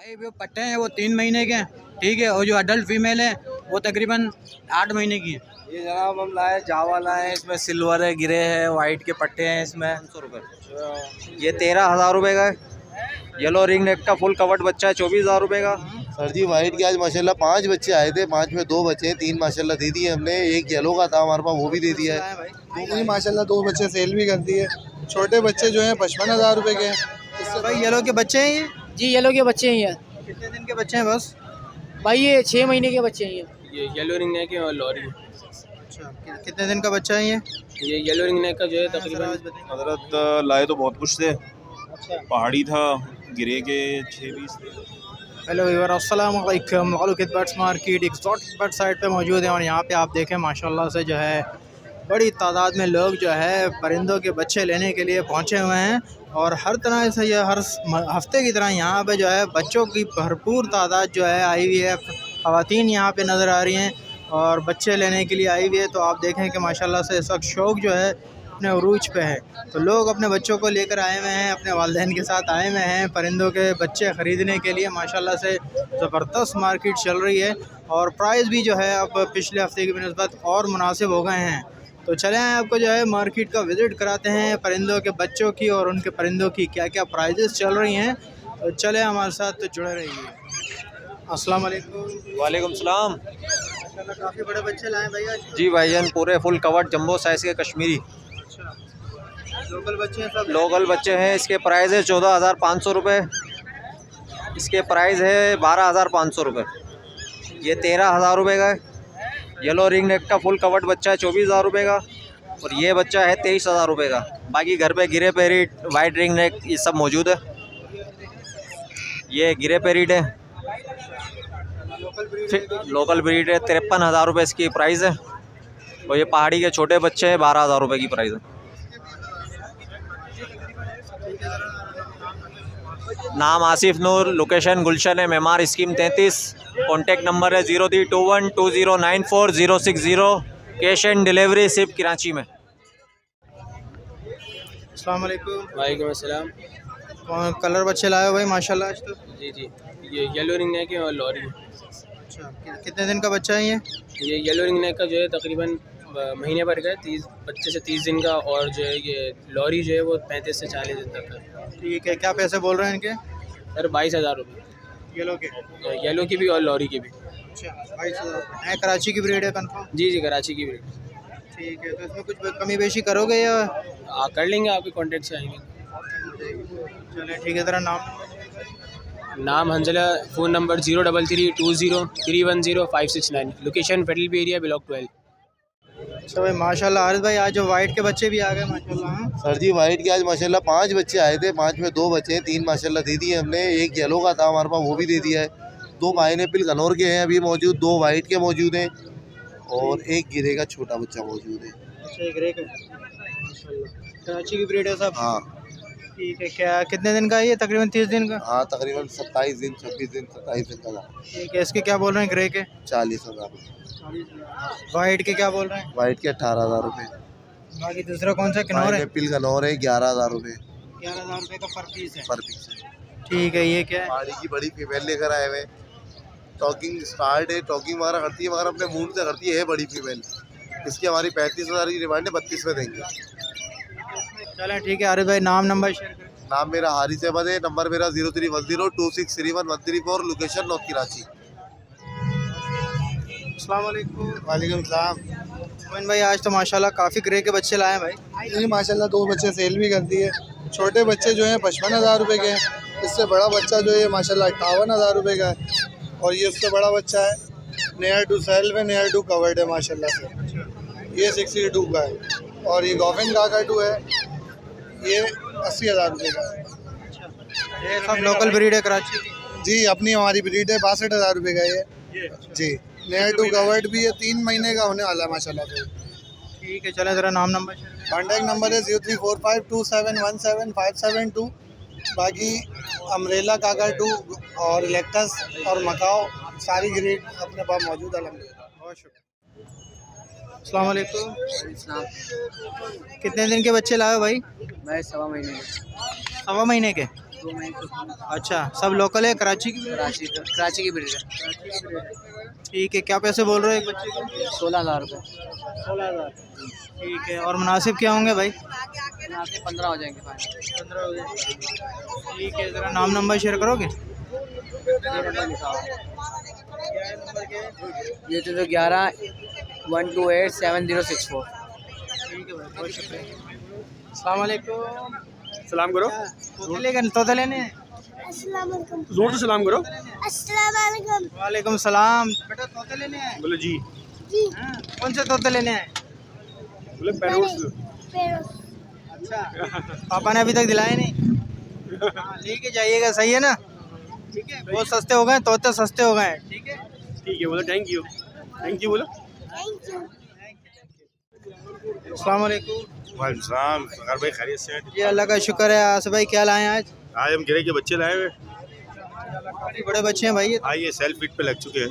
भाई वो पट्टे हैं वो 3 महीने के हैं, ठीक है। और जो अडल्ट फीमेल है वो तकरीबन 8 महीने की है। ये जनाब हम लाए जावा लाए, इसमें सिल्वर है, गिरे है, वाइट के पट्टे हैं इसमें। 500 रुपये। ये 13,000 रुपये का है। येलो रिंग नेक का फुल कवर्ड बच्चा है 24,000 रुपये का। सर जी वाइट के आज माशाल्लाह 5 बच्चे आए थे, 5 में 2 बचे हैं, 3 माशाल्लाह दे दिए हमने। एक येलो का था हमारे पास, वो भी दे दिया है। दोनों ही माशाल्लाह 2 बच्चे सेल भी कर दिए। छोटे बच्चे जो हैं 55,000 रुपये के हैं। इससे भाई येलो के बच्चे हैं ये? जी येलो के बच्चे हैं ये। कितने दिन के बच्चे हैं बस? भाई ये 6 महीने के बच्चे हैं ये येलो रिंग नेक है और लॉरी। अच्छा, कितने दिन का बच्चा है ये? ये येलो रिंग नेक का जो है तकरीबन हजरत लाए तो बहुत कुछ थे। पहाड़ी था, गिरे के 6-20 थे। हेलो व्यूअर, अस्सलाम वालेकुम। मालूकित birds market exotic bird side पे मौजूद है और यहाँ पे आप देखें माशाल्लाह से जो है बड़ी तादाद में लोग जो है परिंदों के बच्चे लेने के लिए पहुँचे हुए हैं। और हर तरह से यह हर हफ्ते की तरह यहाँ पे जो है बच्चों की भरपूर तादाद जो है आई हुई है। ख़वातीन यहाँ पे नज़र आ रही हैं और बच्चे लेने के लिए आई हुई है। तो आप देखें कि माशाल्लाह से इस वक्त शौक़ जो है अपने उरूज पे है। तो लोग अपने बच्चों को लेकर आए हुए हैं, अपने वालिदैन के साथ आए हुए हैं परिंदों के बच्चे ख़रीदने के लिए। माशाल्लाह से ज़बरदस्त मार्केट चल रही है और प्राइस भी जो है अब पिछले हफ्ते की निस्बत और मुनासिब हो गए हैं। तो चलें आपको जो है मार्केट का विज़िट कराते हैं, परिंदों के बच्चों की और उनके परिंदों की क्या क्या प्राइजेस चल रही हैं। तो चलें हमारे साथ, तो जुड़े रहिए। अस्सलाम वालेकुम। वालेकुम सलाम। काफ़ी बड़े बच्चे लाए भैया। जी भाईजान, पूरे फुल कवर्ड जंबो साइज़ के कश्मीरी लोकल बच्चे हैं सब? लोकल बच्चे हैं। इसके प्राइस है 14,500 रुपये। इसके प्राइस है 12,500 रुपये। ये 13,000 रुपये का है। येलो रिंग नेक का फुल कवर्ड बच्चा है 24,000 रुपये का। और ये बच्चा है 23,000 रुपये का। बाकी घर पे गिरे पेरिट, वाइट रिंग नेक ये सब मौजूद है। ये गिरे पेरिट है, लोकल ब्रीड है। 53,000 रुपये इसकी प्राइस है। और ये पहाड़ी के छोटे बच्चे हैं, 12,000 रुपये की प्राइस है। नाम आसिफ नूर, लोकेशन गुलशन है, मेमार स्कीम 33। कॉन्टेक्ट नंबर है 0321209460। कैश एंड डिलीवरी सिर्फ कराची में। अस्सलाम वालेकुम। वालेकुम अस्सलाम। कौन कलर बच्चे लाए हो भाई माशाल्लाह आज तो? जी जी, ये येलो रिंग नेक है और लॉरी। अच्छा, कितने दिन का बच्चा है ये? ये येलो रिंग नेक का जो है तकरीबन महीने भर का है, 25 से 30 दिन का। और जो है ये लॉरी जो है वो 35 से 40 दिन तक का। ठीक है, क्या पैसे बोल रहे हैं इनके? सर 22,000 रुपये येलो के? येलो की भी और लॉरी की भी। अच्छा, 22,000। कराची की ब्रीड है कंफर्म? जी जी, कराची की भी। ठीक है, तो इसमें कुछ कमी बेशी करोगे या? कर लेंगे, आपके कॉन्टेक्ट से आएंगे। चलें ठीक है। ज़रा नाम Hanzala, phone number 03320310 location federal B area, block 12। अच्छा भाई माशाल्लाह। हारिस भाई आज जो वाइट के बच्चे भी आ गए माशाल्लाह। सर जी वाइट के आज माशाल्लाह 5 बच्चे आए थे, 5 में 2 बचे हैं, 3 माशाल्लाह दे दिए हमने। एक येलो का था हमारे पास, वो भी दे दिया है। 2 पाइनएप्पल गनौर के हैं अभी मौजूद, 2 वाइट के मौजूद हैं और एक गिरे का छोटा बच्चा मौजूद है। अच्छा, एक ग्रे का माशाल्लाह। कराची की ब्रीड है सब? हाँ ठीक है। क्या कितने दिन का है ये? तकरीबन 30 दिन का? हाँ, तकरीबन 27 दिन 26 दिन 27 दिन का। ठीक है। इसके क्या बोल रहे हैं ग्रे के? 40,000 रुपये। वाइट के क्या बोल रहे हैं? वाइट के 18,000 रुपये। बाकी दूसरा कौन सा किन्नौर है? पाइनएप्पल गनौर है 11,000 रुपये 11,000 रुपये का पर पीस है। पर पीस है। ठीक है। ये क्या है? पहाड़ी की बड़ी फीमेल लेकर आए हुए। टॉकिंग स्टार्ट है, टॉकिंग वगैरह करती है मगर अपने मूड से करती है बड़ी फीमेल। इसकी हमारी 35,000 की डिमांड है, 32 में देंगे। चलें ठीक है। आरिफ भाई नाम नंबर शेयर करें। नाम मेरा हारिस अहमद है, नंबर मेरा 03102631 लोकेशन नॉर्थ कराची। अस्सलाम वालेकुम। वालेकुम सलाम। मोइन भाई आज तो माशाल्लाह काफ़ी ग्रे के बच्चे लाए हैं भाई। ये माशाल्लाह 2 बच्चे सेल भी कर दिए। छोटे बच्चे जो हैं 55,000 रुपये के हैं। इससे बड़ा बच्चा जो है माशाल्लाह 58,000 रुपये का है। और ये उससे बड़ा बच्चा है, नियर टू सेल में, नियर टू कवर्ड है माशाल्लाह से। ये 62 का है। और ये गॉफिन काकाटू है, ये 80,000 रुपये का है। ये सब लोकल ब्रीड है कराची की? जी, अपनी हमारी ब्रीड है, 62,000 रुपये का ये। जी, नियर टू कवर्ड भी है, 3 महीने का होने वाला है माशाल्लाह से। ठीक है। चलें ज़रा नाम नंबर शेयर करें। कॉन्टैक्ट नंबर है 0345271752। बाकी अम्ब्रेला काकाटू और इलेक्टस और मकाओ सारी ग्रेड अपने पास मौजूद है अल्हम्दुलिल्लाह। बहुत शुक्रिया। अस्सलाम वालेकुम। कितने दिन के बच्चे लाए हो भाई? मैं 1.25 महीने सवा महीने के? अच्छा, सब लोकल है? कराची की? कराची की ब्रीड है। ठीक है, क्या पैसे बोल रहे हो एक बच्चे के? 16,000 रुपये। 16,000। ठीक है, और मुनासिब क्या होंगे भाई? यहाँ से 15 हो जाएंगे फाइनल। 15 हो जाए। ठीक है, ज़रा नाम नंबर शेयर करोगे? ये तो 11 128 7064। ठीक है भाई, बहुत शुक्रिया। अस्सलाम वालेकुम। सलाम करो, तोते लेने हैं? जोर से सलाम करो। वालेकुम सलाम। बेटा तोते लेने हैं? बोलो जी। हाँ, कौन से तोते लेने हैं? बोले पैरोट्स। अच्छा, पापा ने अभी तक दिलाए नहीं? हाँ, लेके जाइएगा, सही है ना? ठीक है, बहुत सस्ते हो गए तोते, सस्ते हो गए। ठीक है, ठीक है, बोलो थैंक यू। थैंक यू बोलो। अस्सलाम वालेकुम। वालेकुम सलाम भाई, खैरियत से? जी अल्लाह का शुक्र है। आसिफ भाई क्या लाए हैं आज? आज हम गिरे के बच्चे लाए हुए। काफी बड़े बच्चे हैं भाई ये। हाँ, ये सेल्फ फीड पे लग चुके हैं।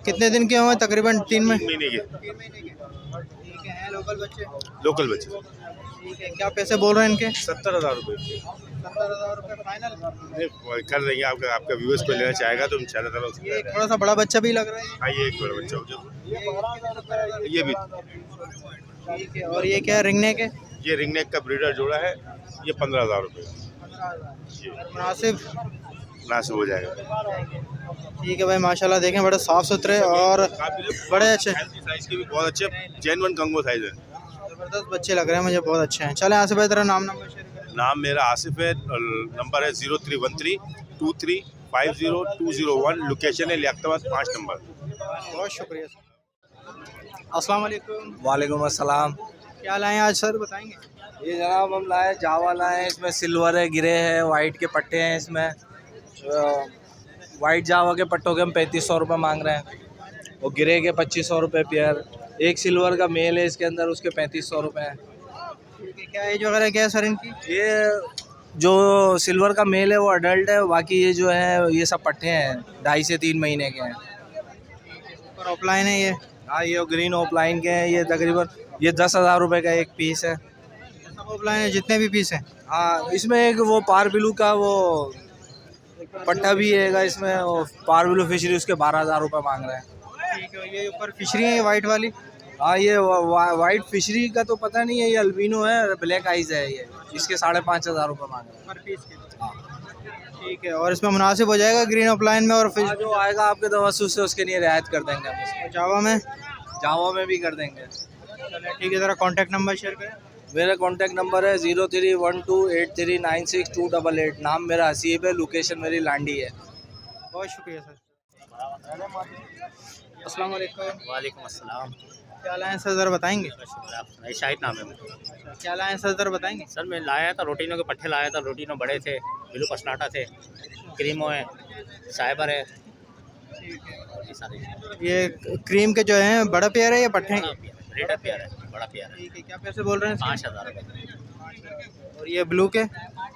कितने दिन के हुए? तकरीबन 3 महीने। 3 महीने के 3 महीने के। ठीक है, हैं लोकल बच्चे? लोकल बच्चे। ठीक है, क्या पैसे बोल रहे हैं इनके? 70,000 रुपये 70,000 रुपये फाइनल? कर देंगे। आपका व्यूअर्स पे लेना चाहेगा तो इंशाल्लाह। ये थोड़ा सा बड़ा बच्चा भी लग रहा है। हाँ, ये एक बड़ा बच्चा हो जाए। ये भी ठीक है, और ये क्या है रिंगने के? ये रिंगनेक का ब्रीडर जोड़ा है। ये 15,000 रुपये मुनासिब मुनासिब हो जाएगा। ठीक है भाई, माशाल्लाह देखें बड़े साफ़ सुथरे और बड़े अच्छे साइज के भी बहुत अच्छे, जेन्युइन कंगो साइज है। ज़बरदस्त बच्चे लग रहे हैं मुझे, बहुत अच्छे हैं। चले आसिफ भाई तेरा नाम नंबर शेयर करें। नाम मेरा आसिफ है, नंबर है 0313235021, लोकेशन है लियाकताबाद 5 नंबर। बहुत शुक्रिया सर। अस्सलाम वालेकुम। वालेकुम अस्सलाम। क्या लाए हैं आज सर, बताएंगे? ये जनाब हम लाए जावा लाए हैं, इसमें सिल्वर है, गिरे है, वाइट के पट्टे हैं। इसमें वाइट जावा के पट्टों के हम 3500 रुपये मांग रहे हैं और गिरे के 2500 रुपये पेयर। एक सिल्वर का मेल है इसके अंदर, उसके 3500 रुपये हैं। ठीक है, क्या एज वगैरह क्या है सर इनकी? ये जो सिल्वर का मेल है वो अडल्ट है, बाकी ये जो है ये सब पट्टे हैं, 2.5 से 3 महीने के हैं। और ऑफलाइन है ये? हाँ, ये ग्रीन ऑफलाइन के हैं। ये तकरीबन ये 10,000 रुपये का एक पीस है। सब ऑफलाइन है जितने भी पीस हैं? हाँ, इसमें एक वो पार ब्लू का वो पट्टा भी है इसमें, और पार ब्लू फिशरी उसके 12,000 रुपये मांग रहे हैं। ठीक है, ये ऊपर फिशरी है ये वाइट वाली? हाँ, ये वाइट फिशरी का तो पता नहीं है, ये अल्बिनो है, ब्लैक आइज है ये, इसके 5,500 रुपये मांग रहे हैं पर पीस के। ठीक है, और इसमें मुनासिब हो जाएगा ग्रीन ऑफलाइन में? और फिर जो आएगा आपके तवस्सुस से उसके लिए रियायत कर देंगे हम इसमें। जावा में? जावा में भी कर देंगे। ठीक है, ज़रा कॉन्टैक्ट नंबर शेयर करें। मेरा कॉन्टैक्ट नंबर है 03128396 नाम मेरा हसीब है, लोकेशन मेरी लांडी है। बहुत शुक्रिया सर। अस्सलाम वालेकुम। वालेकुम अस्सलाम। क्या लाए हैं सर, ज़रा बताएंगे? शाहिद नाम है मेरा। क्या लाए हैं सर, ज़रा बताएंगे? सर मैं लाया था रोटीनो के पट्टे लाया था। रोटीनो बड़े थे, ब्लू पसनाटा थे, क्रीमो है, साइबर है, ये सारे। ये क्रीम के जो हैं बड़ा पेयर है या पट्टे हैं? ब्रीडर पेयर है, बड़ा पेयर है। ठीक है, क्या पैसे बोल रहे हैं? 5,000 रुपये। और ये ब्लू के?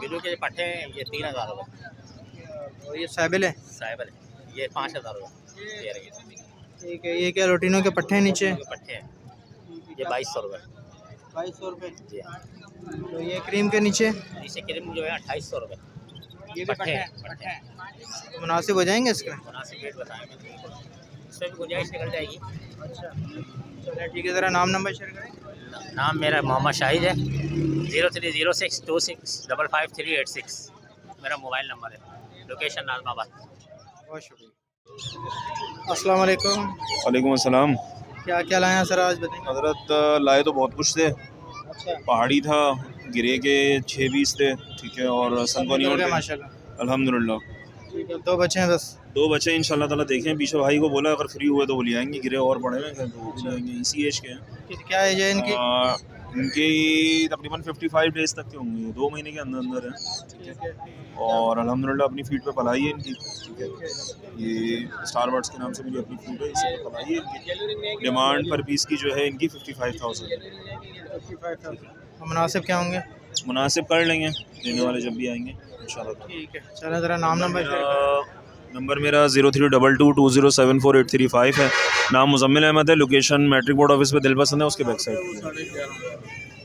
ब्लू के पट्टे हैं ये 3,000 रुपये। और ये सैबिल है? साइबर है, ये 5,000 रुपये पेयर है। ठीक है, ये क्या रोटिनो के पट्टे हैं नीचे? पट्टे हैं ये 2200 रुपये। 2200 रुपये। जी हाँ। तो ये क्रीम के नीचे? नीचे क्रीम जो है 2800 रुपये। ये भी पट्टे हैं, पट्टे हैं। मुनासिब हो जाएंगे इसके? मुनासिब रेट बताएंगे, इसमें भी गुंजाइश निकल जाएगी। अच्छा, चलिए ठीक है, ज़रा नाम नंबर शेयर करें। नाम मेरा मोहम्मद शाहिद है, 030626555386 मेरा मोबाइल नंबर है। लोकेशन नाजमाबाद। बहुत शुक्रिया। अस्सलाम वालेकुम। वालेकुम अस्सलाम। क्या क्या लाए हैं सर आज, बताएंगे? हज़रत लाए तो बहुत कुछ थे। अच्छा, पहाड़ी था, गिरे के 6 पीस थे, ठीक है, और सनकोनियों थे माशाल्लाह। अल्हम्दुलिल्लाह। ठीक है, 2 बच्चे हैं बस? 2 बच्चे इंशाल्लाह ताला देखें। पीछे भाई को बोला अगर फ्री हुए तो वो ले आएंगे। गिरे और बड़े हैं तो वो भी आएंगे, इसी एज के हैं। क्या एज है इनकी? इनके तकरीबन 55 डेज़ तक के होंगे, 2 महीने के अंदर अंदर है, ठीक है। और अल्हम्दुलिल्लाह अपनी फीड पे पलाई है इनकी, ठीक है। ये स्टार बर्ड्स के नाम से मेरी अपनी फीड है, इसी पे पलाई है इनकी। डिमांड पर पीस की जो है इनकी 55,000 है। मुनासिब क्या होंगे? मुनासिब कर लेंगे लेने वाले जब भी आएंगे इंशाल्लाह। ठीक है, चलो ज़रा नाम नंबर शेयर करें। नंबर मेरा 0322207485 है। नाम मुजम्मिल अहमद है। लोकेशन मैट्रिक बोर्ड ऑफिस पे दिलपसंद है, उसके बैक साइड।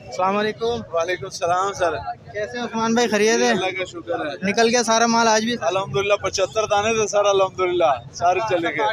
अस्सलाम वालेकुम। वालेकुम सलाम सर। कैसे उस्मान भाई, खैरियत है? अल्लाह का शुक्र है, निकल गया सारा माल आज भी? अल्हम्दुलिल्लाह 75 दाने थे सर, अल्हम्दुलिल्लाह सारे चले गए।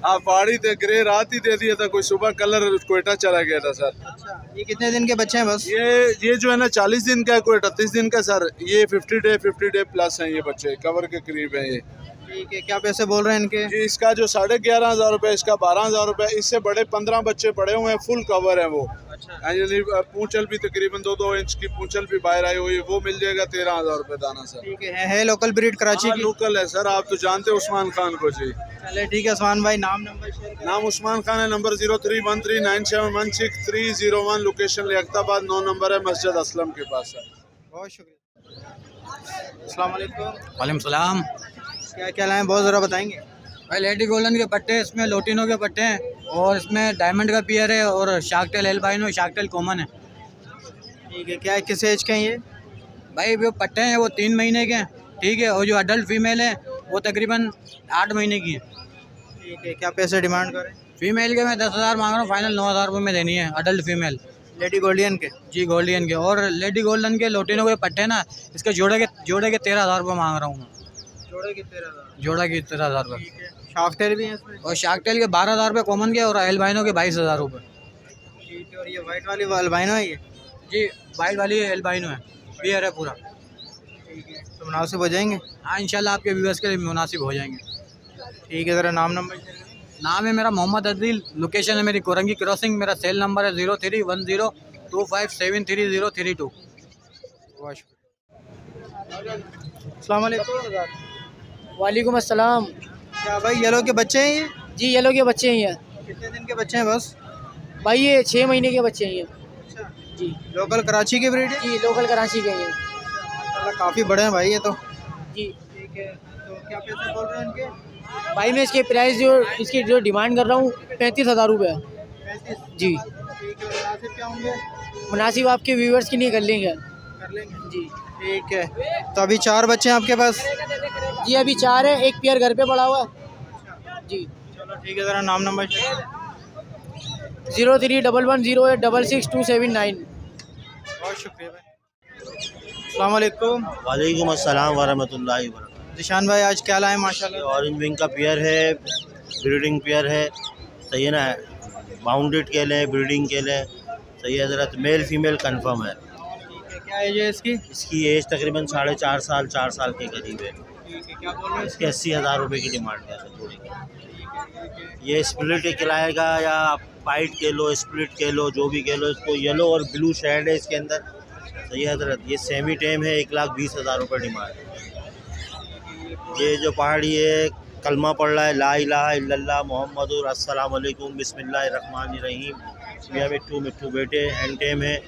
हाँ पहाड़ी थे, ग्रे रात ही दे दिया था, कोई सुबह कलर कोयटा चला गया था सर। अच्छा, ये कितने दिन के बच्चे हैं बस? ये जो है ना 40 दिन का है, कोई 38 दिन का सर। ये 50 डे प्लस हैं, ये बच्चे कवर के करीब हैं ये। ठीक है, क्या पैसे बोल रहे हैं इनके? जी इसका जो 11,500 रुपये, इसका 12,000 रुपये। इससे बड़े 15 बच्चे पड़े हुए हैं, फुल कवर है वो। अच्छा, यानी पूंछल भी तकरीबन 2-2 इंच की पूंछल भी बाहर आई हुई है, वो मिल जाएगा 13,000 रुपये दाना सर। ठीक है लोकल ब्रीड कराची हाँ, की? लोकल है सर, आप तो जानते हो उस्मान खान को जी। चले ठीक है उस्मान भाई, नाम नंबर शेयर करें। नाम उस्मान खान है, नंबर 03139716 लोकेशन लियाकताबाद 9 नंबर है, मस्जिद असलम के पास है। बहुत शुक्रिया। अस्सलाम वालेकुम। वालेकुम सलाम। क्या क्या लाए, बहुत ज़रा बताएंगे? भाई लेडी गोल्डन के पट्टे, इसमें लोटिनो के पट्टे हैं, और इसमें डायमंड का पियर है, और शार्कटेल एल्बाइनो, शार्कटेल कॉमन है। ठीक है, क्या किस एज के हैं ये? भाई जो पट्टे हैं वो 3 महीने के हैं, ठीक है, और जो अडल्ट फीमेल है वो तकरीबन 8 महीने की है। ठीक है, क्या पैसे डिमांड करें? फीमेल के मैं 10,000 मांग रहा हूँ, फाइनल 9,000 रुपये में देनी है अडल्ट फीमेल। लेडी गोल्डियन के? जी गोल्डियन के, और लेडी गोल्डन के लोटिनो के पट्टे ना, इसके जोड़े के 13,000 रुपये मांग रहा हूँ मैं। जोड़े की 13,000? जोड़ा की 13,000 रुपये। शाफ्टेल भी है इसमें? और शार्कटेल के 12,000 रुपये कॉमन के, और एल्बाइनो के 22,000 रुपये। ठीक है, और ये वाइट वाली अल्बाइनो है ये? जी वाइट वाली एल्बाइनो है, पियर है पूरा। ठीक है, तो मुनासिब हो जाएंगे? हाँ इंशाल्लाह आपके व्यूअर्स के लिए मुनासिब हो जाएंगे। ठीक है, ज़रा नाम नंबर शेयर करें। नाम है मेरा मोहम्मद अदील, लोकेशन है मेरी कोरंगी क्रॉसिंग, मेरा सेल नंबर है 031025730032। बहुत शुक्रिया। अस्सलाम वालेकुम। वालेकुम अस्सलाम। क्या भाई येलो के बच्चे हैं ये? जी येलो के बच्चे हैं ये। कितने दिन के बच्चे हैं बस? भाई ये 6 महीने के बच्चे हैं ये। अच्छा, जी लोकल कराची की ब्रीड है? जी लोकल कराची के हैं ये। माशाल्लाह काफ़ी बड़े हैं भाई ये तो। जी ठीक है, तो क्या पैसे बोल रहे हैं इनके? भाई मैं इसके प्राइस इसकी जो डिमांड कर रहा हूँ 35,000 रुपये। 35? जी ठीक है, मुनासिब क्या होंगे? मुनासिब आपके व्यूअर्स के लिए कर लेंगे। कर लेंगे जी ठीक है। तो अभी 4 बच्चे हैं आपके पास? जी अभी 4 है, एक पेयर घर पे पड़ा हुआ है। जी चलो ठीक है, ज़रा नाम नंबर शेयर करें। 031108666279। बहुत शुक्रिया भाई। अस्सलाम वालेकुम। वालेकुम अस्सलाम वरहमतुल्लाहि वबरकातुहू। जिशान भाई आज क्या लाए माशाल्लाह? ऑरेंज विंग का पेयर है, ब्रीडिंग पेयर है, सही है ना, बाउंडेड केले हैं, ब्रीडिंग केले हैं, सही है हज़रत, मेल फीमेल कंफर्म है। क्या एज है इसकी? इसकी एज तकरीबन 4.5 साल के करीब है। ठीक है, क्या बोल रहे हैं इसके 80,000 रुपये की डिमांड है जोड़ी की। ये स्प्लिट खिलाएगा या वाइट के लो, स्प्लिट के लो, जो भी के लो, इसको येलो और ब्लू शेड है इसके अंदर, सही है हज़रत। ये सेमी टेम है, 1,20,000 रुपये डिमांड है। ये जो पहाड़ी है कलमा पढ़ रहा है, ला इलाहा इल्लल्लाह मुहम्मदुर अस्सलाम वालेकुम बिस्मिल्लाहिर्रहमानिर्रहीम, मियाँ मिट्टू बेटे, हैंड टेम है,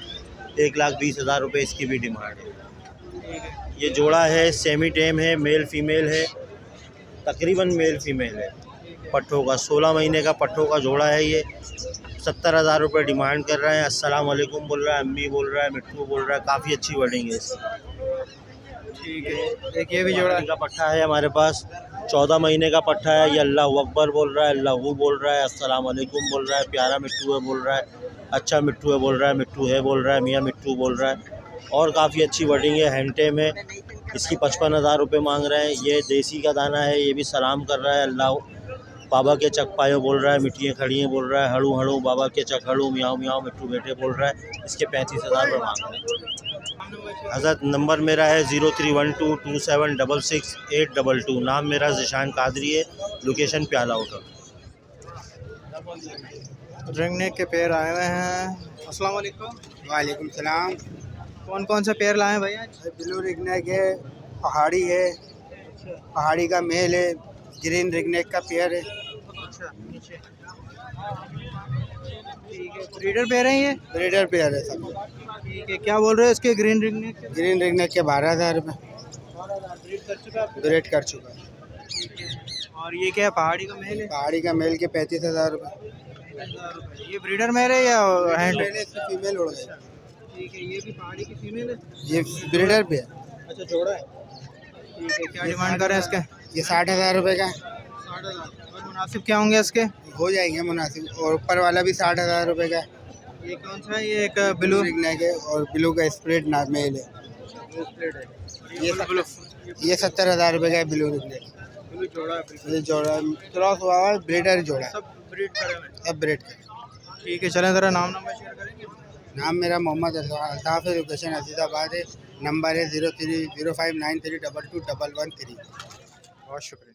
1,20,000 रुपये इसकी भी डिमांड है। ये जोड़ा है, सेमी टेम है, मेल फीमेल है, तकरीबन मेल फीमेल है। पट्ठों का 16 महीने का पट्ठों का जोड़ा है। ये 70,000 रुपये डिमांड कर रहे हैं। अस्सलाम वालेकुम बोल रहा है, अम्मी बोल रहा है, मिट्टू बोल रहा है, काफ़ी अच्छी वर्डिंग है इसकी। ठीक है, एक ये भी जोड़ा का पट्ठा है हमारे पास, 14 महीने का पट्ठा है। ये अल्लाह अकबर बोल रहा है, अल्लाह बोल रहा है, अस्सलाम वालेकुम बोल रहा है, प्यारा मिट्टू है बोल रहा है, अच्छा मिट्टू है बोल रहा है, मिट्टू है बोल रहा है, मियाँ मिट्टू बोल रहा है, और काफ़ी अच्छी वर्डिंग है। हैंड टेम है, इसकी 55,000 रुपये मांग रहे हैं। ये देसी का दाना है, ये भी सलाम कर रहा है, अल्लाह बाबा के चक पायो बोल रहा है, मिट्टियाँ खड़ी हैं बोल रहा है, हड़ू हड़ू बाबा के चक हड़ू, मियाँ मियाँ मिट्टू बेटे बोल रहा है। इसके 35,000 रुपये मांग रहे हैं। हज़रत नंबर मेरा है 03122766 नाम मेरा जिशान कादरी है, लोकेशन प्याला होटल। रिंगने के पेड़ आए हुए हैं। अस्सलाम वालेकुम। वालेकुम सलाम। कौन कौन से पेड़ लाए हैं भैया? ब्लू रिगनेक है, पहाड़ी है, पहाड़ी का मेल है, ग्रीन रिगनेक का पेयर है। अच्छा, नीचे ठीक है। ब्रीडर पेयर हैं ये? ब्रीडर पेयर है सब। ठीक है, क्या बोल रहे हो इसके ग्रीन रिंगनेक के? ग्रीन रिगनेक के 12,000 रुपये ब्रीड कर चुका है? ब्रीड कर चुका है। ठीक है, और ये क्या है, पहाड़ी का मेल है? पहाड़ी का मेल के 35,000 रुपये। ये ब्रीडर मेल है या हैंड? फीमेल उड़ गई। ठीक है, ये भी पहाड़ी की फीमेल है? ये ब्रीडर पे है। अच्छा, जोड़ा है। ठीक है, क्या डिमांड कर रहे हैं इसके? ये 60,000 रुपये का। 60,000। और मुनासिब क्या होंगे इसके? हो जाएंगे मुनासिब, और ऊपर वाला भी 60,000 रुपये का। ये कौन सा है? ये एक ब्लू रिगनेक है और ब्लू का स्प्लिट ना मेल है। ये 70,000 रुपये का है ब्लू रिगनेक। ब्लू जोड़ा है, ये जोड़ा क्रॉस हुआ है, ब्रीडर जोड़ा है, सब ब्रीड करे हुए हैं। सब ब्रीड का। ठीक है, चलें ज़रा नाम नंबर शेयर करेंगे। नाम मेरा मोहम्मद अल्ताफ़ है, लोकेशन अजीज़ाबाद है, नंबर है 030593221113। बहुत शुक्रिया।